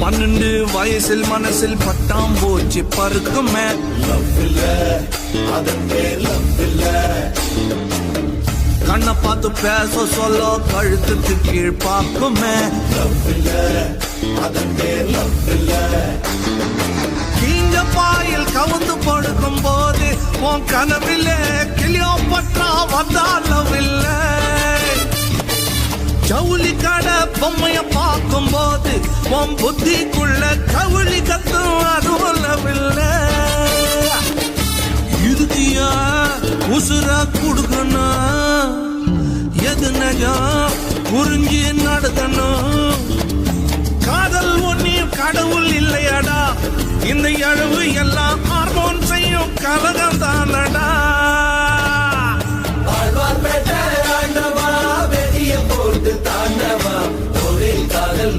12 வயசில் மனசில் பட்டாம்பூச்சி பறக்குமே. லவ் இல்ல அதன் பேர் லவ் இல்ல. கண்ணை பார்த்து பேச சொல்ல கழுத்துக்கு கீழ் பார்க்குமே. லவ் இல்ல அதன் பேர் லவ் இல்ல. கீஞ்ச பாயில் கவுந்து படுக்கும் போது உன் கனவிலே கிளியோபட்ரா வந்தால் லவ் இல்ல. ஜவுளி கடை பொம்மைய பார்க்கும் போது உன் புத்திக்குள்ள கவுளி கத்தும் அதுவும் லவ் இல்ல. இறுதியா உசுரா கொடுக்கணும், எது நஜம் புரிஞ்சு நடக்கணும். காதல் ஒன்னியும் கடவுள் இல்லையடா, இந்த அழகு எல்லாம் ஹார்மோன் செய்யும் கலகம் தானடா. ஆழ்வார்பேட்டை ஆண்டவா வெளிய போட்டு தாண்டவா ஒரே காதல்